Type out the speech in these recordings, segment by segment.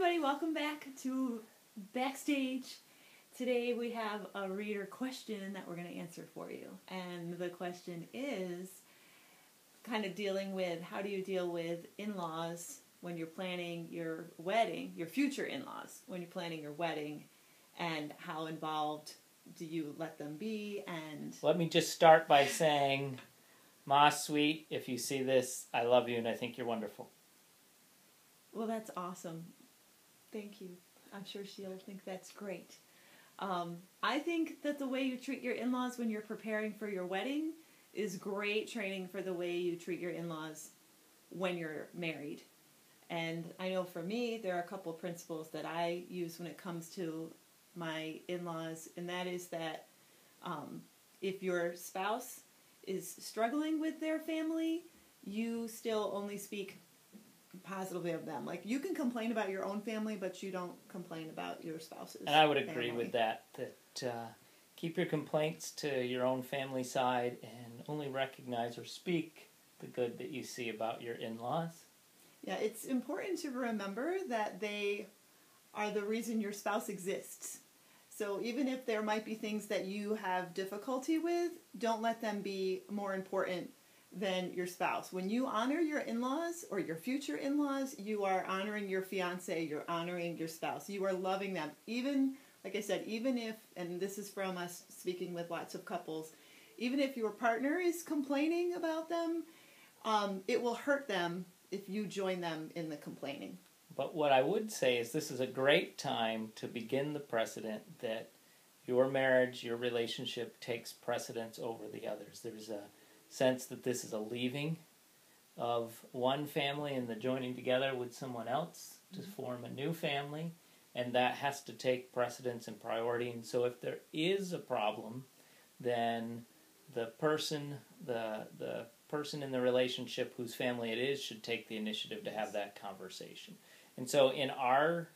everybody, welcome back to Backstage. Today we have a reader question that we're going to answer for you. And the question is kind of dealing with how do you deal with in-laws when you're planning your wedding, your future in-laws, when you're planning your wedding, and how involved do you let them be? And let me just start by saying, Ma, sweet, if you see this, I love you and I think you're wonderful. Well, that's awesome. Thank you. I'm sure she'll think that's great. I think that the way you treat your in-laws when you're preparing for your wedding is great training for the way you treat your in-laws when you're married. And I know for me, there are a couple of principles that I use when it comes to my in-laws, and that is that if your spouse is struggling with their family, you still only speak positively of them. Like, you can complain about your own family, but you don't complain about your spouse's And I would agree family. with that keep your complaints to your own family side and only recognize or speak the good that you see about your in-laws. Yeah, it's important to remember that they are the reason your spouse exists. So even if there might be things that you have difficulty with, don't let them be more important than your spouse. When you honor your in-laws or your future in-laws, you are honoring your fiance, you're honoring your spouse, you are loving them. Even, like I said, even if, and this is from us speaking with lots of couples, even if your partner is complaining about them, it will hurt them if you join them in the complaining. But what I would say is this is a great time to begin the precedent that your marriage, your relationship takes precedence over the others. There's a sense that this is a leaving of one family and the joining together with someone else to form a new family, and that has to take precedence and priority. And so if there is a problem, then the person in the relationship whose family it is should take the initiative to have that conversation. And so in our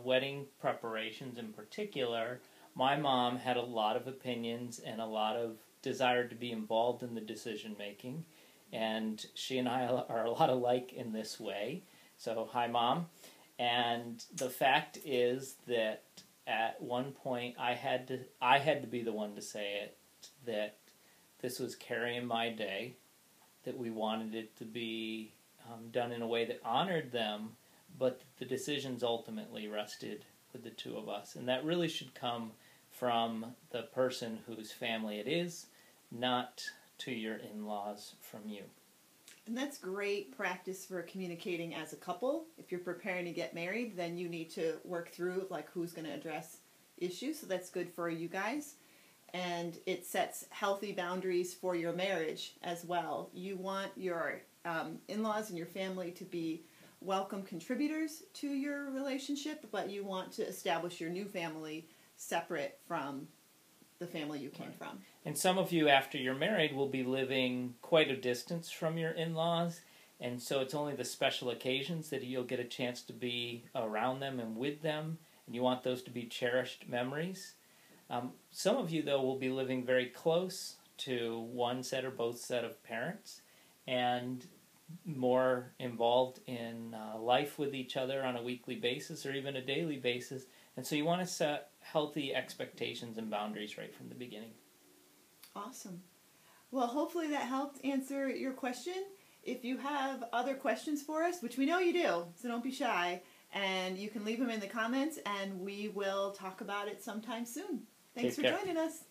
wedding preparations in particular, my mom had a lot of opinions and a lot of desire to be involved in the decision making, and she and I are a lot alike in this way. So hi, Mom. And the fact is that at one point I had to be the one to say it, that this was Carrie and my day, that we wanted it to be done in a way that honored them, but the decisions ultimately rested with the two of us. And that really should come from the person whose family it is, not to your in-laws from you. And that's great practice for communicating as a couple. If you're preparing to get married, then you need to work through like who's going to address issues. So that's good for you guys. And it sets healthy boundaries for your marriage as well. You want your in-laws and your family to be welcome contributors to your relationship, but you want to establish your new family separate from the family you came from. And some of you, after you're married, will be living quite a distance from your in-laws, and so it's only the special occasions that you'll get a chance to be around them and with them, and you want those to be cherished memories. Some of you, though, will be living very close to one set or both set of parents, and more involved in life with each other on a weekly basis or even a daily basis. And so you want to set healthy expectations and boundaries right from the beginning. Awesome. Well, hopefully that helped answer your question. If you have other questions for us, which we know you do, so don't be shy, and you can leave them in the comments, and we will talk about it sometime soon. Thanks for joining us.